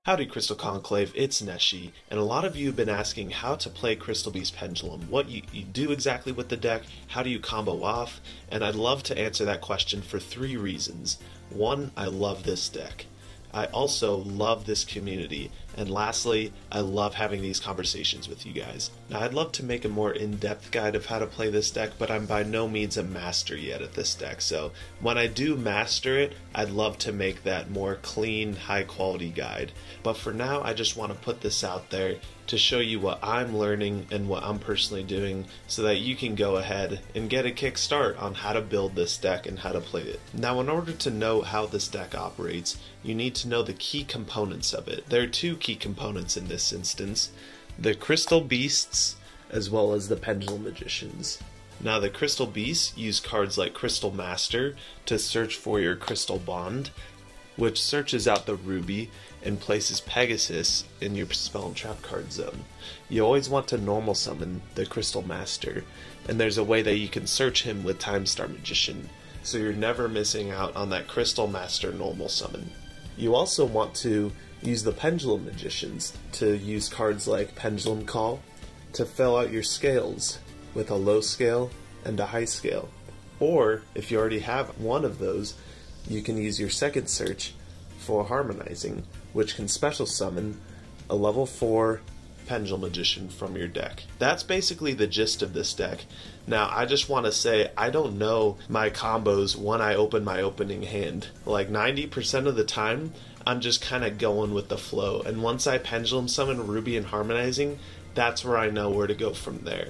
Howdy Crystal Conclave, it's NESHY, and a lot of you have been asking how to play Crystal Beast Pendulum, what you do exactly with the deck, how do you combo off, and I'd love to answer that question for 3 reasons. 1, I love this deck. I also love this community, and lastly, I love having these conversations with you guys. Now I'd love to make a more in-depth guide of how to play this deck, but I'm by no means a master yet at this deck, so when I do master it, I'd love to make that more clean, high-quality guide. But for now, I just want to put this out there to show you what I'm learning and what I'm personally doing so that you can go ahead and get a kickstart on how to build this deck and how to play it. Now, in order to know how this deck operates, you need to know the key components of it. There are 2 key components in this instance: the Crystal Beasts as well as the Pendulum Magicians. Now, the Crystal Beasts use cards like Crystal Master to search for your Crystal Bond, which searches out the ruby and places Pegasus in your spell and trap card zone. You always want to normal summon the Crystal Master, and there's a way that you can search him with Timestar Magician, so you're never missing out on that Crystal Master normal summon. You also want to use the Pendulum Magicians to use cards like Pendulum Call to fill out your scales with a low scale and a high scale. Or, if you already have one of those, you can use your second search for Harmonizing, which can special summon a level 4 Pendulum Magician from your deck. That's basically the gist of this deck. Now, I just want to say, I don't know my combos when I open my opening hand. Like 90% of the time, I'm just kind of going with the flow, and once I Pendulum summon Ruby and Harmonizing, that's where I know where to go from there.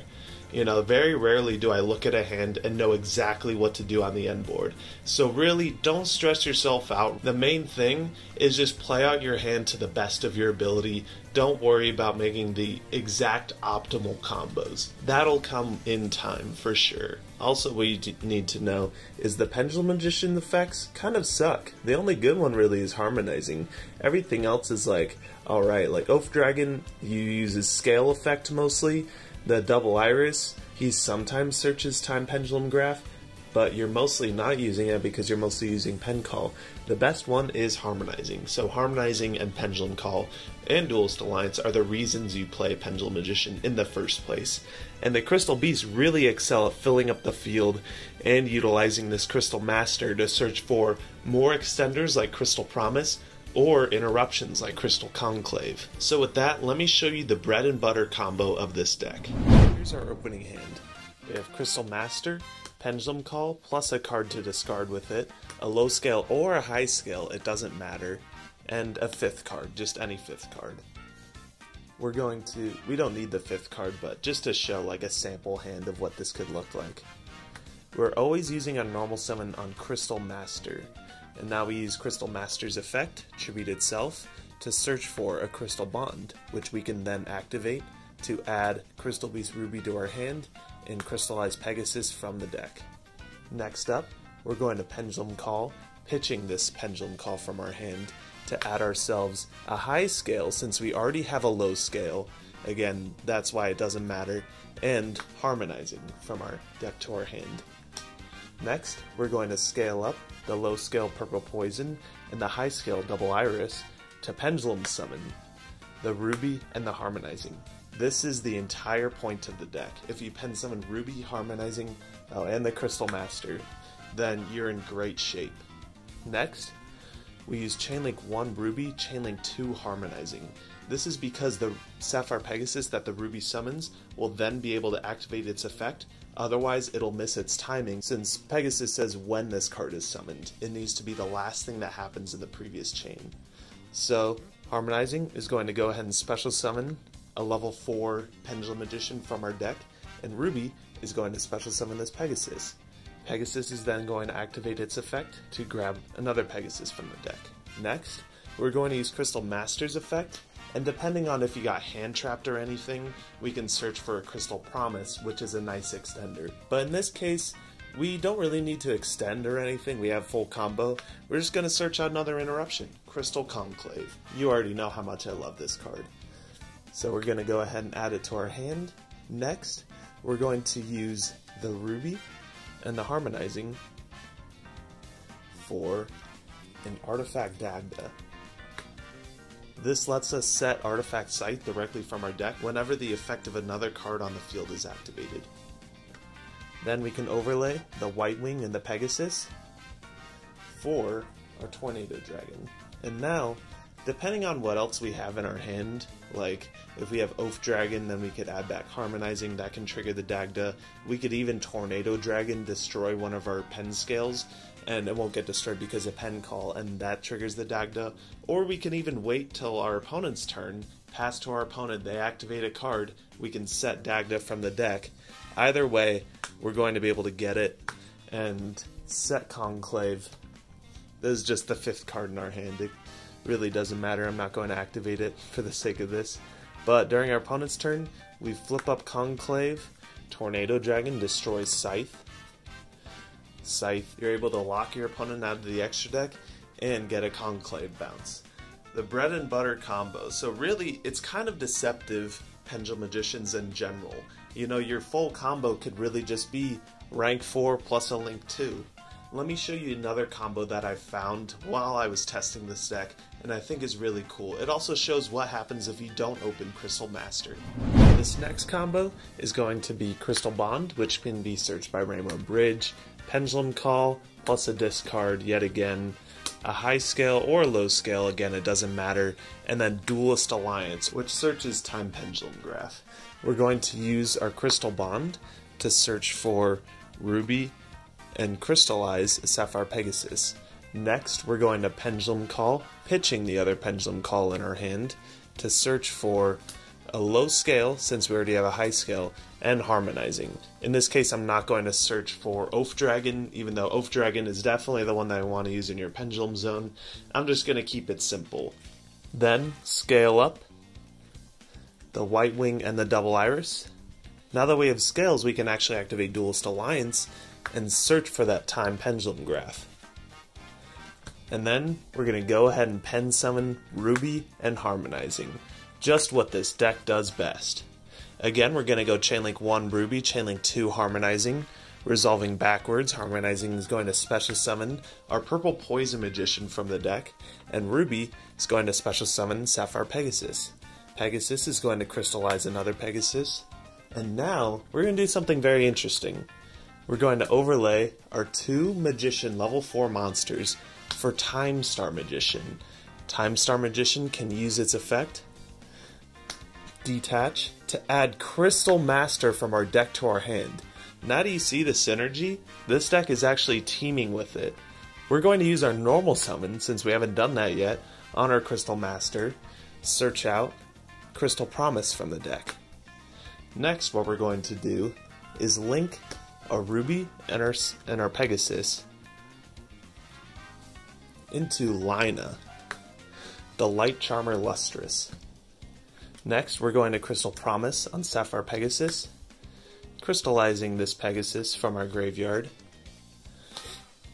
You know, very rarely do I look at a hand and know exactly what to do on the end board. So really, don't stress yourself out. The main thing is just play out your hand to the best of your ability. Don't worry about making the exact optimal combos. That'll come in time for sure. Also, what you need to know is the Pendulum Magician effects kind of suck. The only good one really is Harmonizing. Everything else is like, alright, like Oath Dragon, you use his scale effect mostly. The Double Iris, he sometimes searches Time Pendulumgraph, but you're mostly not using it because you're mostly using Pen Call. The best one is Harmonizing. So Harmonizing and Pendulum Call and Duelist Alliance are the reasons you play Pendulum Magician in the first place. And the Crystal Beasts really excel at filling up the field and utilizing this Crystal Master to search for more extenders like Crystal Promise, or interruptions like Crystal Conclave. So with that, let me show you the bread and butter combo of this deck. Here's our opening hand. We have Crystal Master, Pendulum Call, plus a card to discard with it, a low scale or a high scale, it doesn't matter, and a 5th card, just any 5th card. We don't need the 5th card, but just to show like a sample hand of what this could look like. We're always using a normal summon on Crystal Master. And now we use Crystal Master's effect, Tribute itself, to search for a Crystal Bond, which we can then activate to add Crystal Beast Ruby to our hand and crystallize Pegasus from the deck. Next up, we're going to Pendulum Call, pitching this Pendulum Call from our hand to add ourselves a high scale since we already have a low scale. Again, that's why it doesn't matter, and Harmonizing from our deck to our hand. Next, we're going to scale up the low scale Purple Poison and the high scale Double Iris to Pendulum summon the Ruby and the Harmonizing. This is the entire point of the deck. If you pen summon Ruby, Harmonizing, and the Crystal Master, then you're in great shape. Next, we use Chainlink 1 Ruby, Chainlink 2 Harmonizing. This is because the Sapphire Pegasus that the Ruby summons will then be able to activate its effect. Otherwise, it'll miss its timing since Pegasus says when this card is summoned. It needs to be the last thing that happens in the previous chain. So, Harmonizing is going to go ahead and special summon a level 4 Pendulum Magician from our deck, and Ruby is going to special summon this Pegasus. Pegasus is then going to activate its effect to grab another Pegasus from the deck. Next, we're going to use Crystal Master's effect, and depending on if you got hand trapped or anything, we can search for a Crystal Promise, which is a nice extender. But in this case, we don't really need to extend or anything, we have full combo. We're just going to search out another interruption, Crystal Conclave. You already know how much I love this card. So we're going to go ahead and add it to our hand. Next, we're going to use the Ruby and the Harmonizing for an Artifact Scythe. This lets us set Artifact Scythe directly from our deck whenever the effect of another card on the field is activated. Then we can overlay the White Wing and the Pegasus for our Tornado Dragon. And now, depending on what else we have in our hand, like if we have Oath Dragon, then we could add back Harmonizing, that can trigger the Dagda. We could even Tornado Dragon destroy one of our pen scales, and it won't get destroyed because of pen call, and that triggers the Dagda. Or we can even wait till our opponent's turn, pass to our opponent, they activate a card, we can set Dagda from the deck. Either way, we're going to be able to get it and set Conclave. This is just the 5th card in our hand. It really doesn't matter, I'm not going to activate it for the sake of this. But during our opponent's turn, we flip up Conclave, Tornado Dragon destroys Scythe. Scythe, you're able to lock your opponent out of the extra deck and get a Conclave bounce. The bread and butter combo. So really, it's kind of deceptive, Pendulum Magicians in general. You know, your full combo could really just be rank 4 plus a link 2. Let me show you another combo that I found while I was testing this deck, and I think is really cool. It also shows what happens if you don't open Crystal Master. This next combo is going to be Crystal Bond, which can be searched by Rainbow Bridge, Pendulum Call, plus a discard yet again, a high scale or a low scale, again it doesn't matter, and then Duelist Alliance, which searches Time Pendulumgraph. We're going to use our Crystal Bond to search for Ruby and crystallize a Sapphire Pegasus. Next, we're going to Pendulum Call, pitching the other Pendulum Call in our hand to search for a low scale, since we already have a high scale, and Harmonizing. In this case, I'm not going to search for Oath Dragon, even though Oath Dragon is definitely the one that I want to use in your Pendulum Zone. I'm just going to keep it simple. Then, scale up the White Wing and the Double Iris. Now that we have scales, we can actually activate Duelist Alliance and search for that Time Pendulumgraph. And then we're going to go ahead and pen summon Ruby and Harmonizing. Just what this deck does best. Again, we're going to go Chainlink 1 Ruby, Chainlink 2 Harmonizing, resolving backwards. Harmonizing is going to special summon our Purple Poison Magician from the deck, and Ruby is going to special summon Sapphire Pegasus. Pegasus is going to crystallize another Pegasus, and now we're going to do something very interesting. We're going to overlay our 2 Magician level 4 monsters for Timestar Magician. Timestar Magician can use its effect, detach, to add Crystal Master from our deck to our hand. Now do you see the synergy? This deck is actually teaming with it. We're going to use our normal summon, since we haven't done that yet, on our Crystal Master, search out Crystal Promise from the deck. Next, what we're going to do is link our Ruby and our Pegasus into Lina, the Light Charmer Lustrous. Next, we're going to Crystal Promise on Sapphire Pegasus, crystallizing this Pegasus from our graveyard.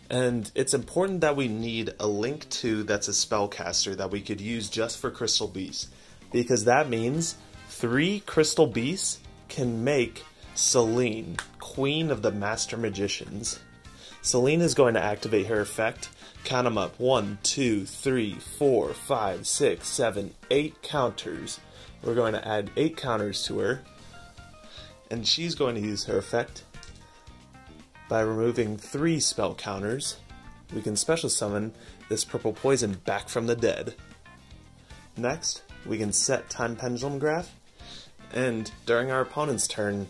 And it's important that we need a link 2 that's a spellcaster that we could use just for Crystal Beast, because that means 3 Crystal Beasts can make Selene, Queen of the Master Magicians. Selene is going to activate her effect. Count them up. 1, 2, 3, 4, 5, 6, 7, 8 counters. We're going to add 8 counters to her. And she's going to use her effect by removing 3 spell counters. We can special summon this Purple Poison back from the dead. Next, we can set Time Pendulumgraph. And during our opponent's turn,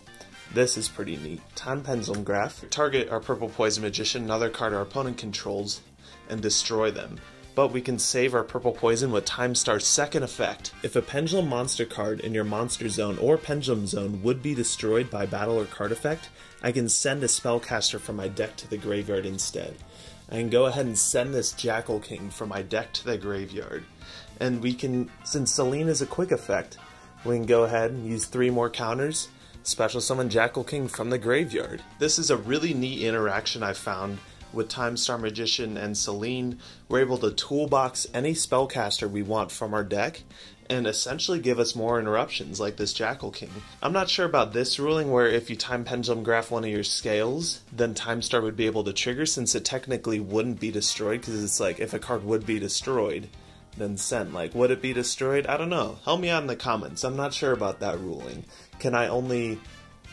this is pretty neat. Time Pendulumgraph. Target our Purple Poison Magician, another card our opponent controls, and destroy them. But we can save our Purple Poison with Timestar's second effect. If a Pendulum monster card in your Monster Zone or Pendulum Zone would be destroyed by battle or card effect, I can send a spellcaster from my deck to the graveyard instead. I can go ahead and send this Jackal King from my deck to the graveyard. And we can, since Selene is a quick effect, we can go ahead and use 3 more counters, special summon Jackal King from the graveyard. This is a really neat interaction I found with Timestar Magician and Selene. We're able to toolbox any spellcaster we want from our deck and essentially give us more interruptions like this Jackal King. I'm not sure about this ruling where if you Time Pendulumgraph one of your scales, then Timestar would be able to trigger, since it technically wouldn't be destroyed, because it's like if a card would be destroyed, then sent. Like, would it be destroyed? I don't know. Help me out in the comments. I'm not sure about that ruling. Can I only,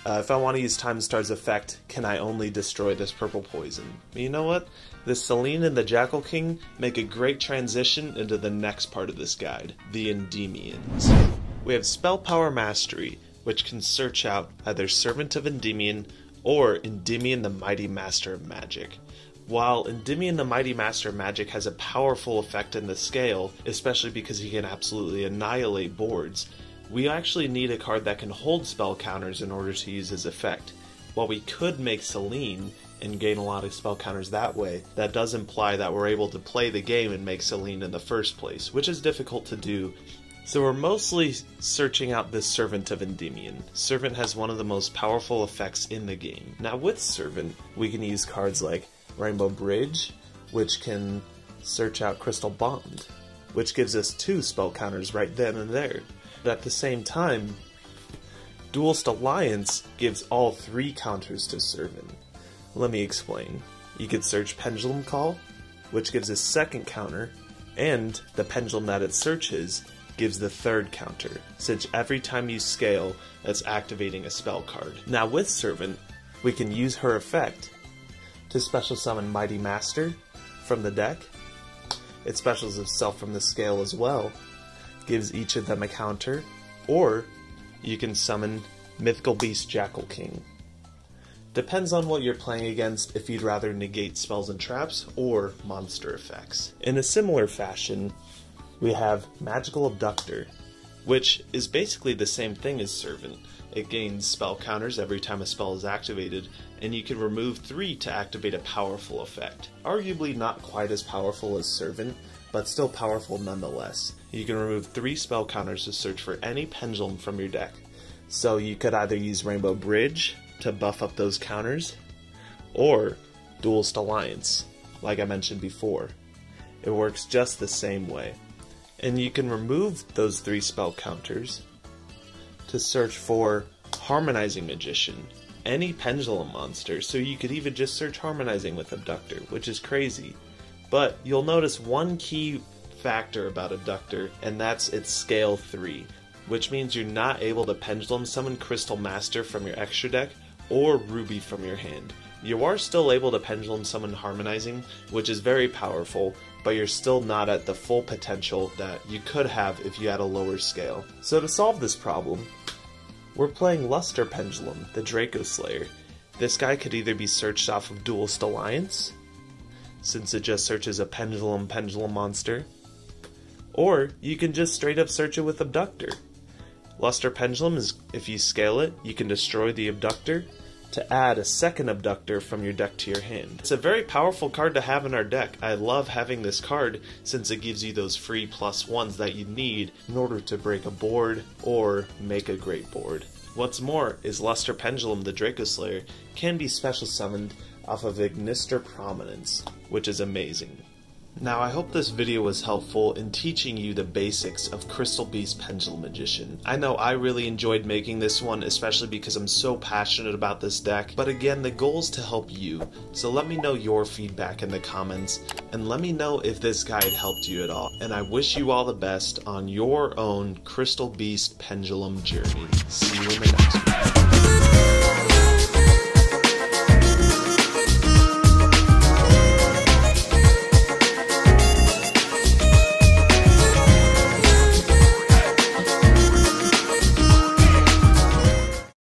if I want to use Timestar's effect, can I only destroy this purple poison? But you know what? The Selene and the Jackal King make a great transition into the next part of this guide, the Endymions. We have Spell Power Mastery, which can search out either Servant of Endymion or Endymion the Mighty Master of Magic. While Endymion the Mighty Master of Magic has a powerful effect in the scale, especially because he can absolutely annihilate boards, we actually need a card that can hold spell counters in order to use his effect. While we could make Selene and gain a lot of spell counters that way, that does imply that we're able to play the game and make Selene in the first place, which is difficult to do. So we're mostly searching out this Servant of Endymion. Servant has one of the most powerful effects in the game. Now with Servant, we can use cards like Rainbow Bridge, which can search out Crystal Bond, which gives us 2 spell counters right then and there. But at the same time, Duelist Alliance gives all 3 counters to Servant. Let me explain. You could search Pendulum Call, which gives a 2nd counter, and the pendulum that it searches gives the 3rd counter, since every time you scale, that's activating a spell card. Now with Servant, we can use her effect to special summon Mighty Master from the deck. It specials itself from the scale as well, gives each of them a counter, or you can summon Mythical Beast Jackal King. Depends on what you're playing against if you'd rather negate spells and traps or monster effects. In a similar fashion, we have Magical Abductor, which is basically the same thing as Servant. It gains spell counters every time a spell is activated, and you can remove 3 to activate a powerful effect. Arguably not quite as powerful as Servant, but still powerful nonetheless. You can remove 3 spell counters to search for any pendulum from your deck. So you could either use Rainbow Bridge to buff up those counters, or Duelist Alliance, like I mentioned before. It works just the same way. And you can remove those 3 spell counters to search for Harmonizing Magician, any pendulum monster, so you could even just search Harmonizing with Abductor, which is crazy. But you'll notice one key factor about Abductor, and that's its scale 3, which means you're not able to pendulum summon Crystal Master from your extra deck or Ruby from your hand. You are still able to pendulum summon Harmonizing, which is very powerful, but you're still not at the full potential that you could have if you had a lower scale. So to solve this problem, we're playing Luster Pendulum, the Dracoslayer. This guy could either be searched off of Duelist Alliance, since it just searches a pendulum monster, or you can just straight up search it with Abductor. Luster Pendulum is, if you scale it, you can destroy the Abductor to add a 2nd Abductor from your deck to your hand. It's a very powerful card to have in our deck. I love having this card since it gives you those free +1s that you need in order to break a board or make a great board. What's more is Luster Pendulum, the Dracoslayer, can be special summoned off of Ignister Prominence, which is amazing. Now I hope this video was helpful in teaching you the basics of Crystal Beast Pendulum Magician. I know I really enjoyed making this one, especially because I'm so passionate about this deck, but again the goal is to help you, so let me know your feedback in the comments, and let me know if this guide helped you at all. And I wish you all the best on your own Crystal Beast Pendulum journey. See you in the next one.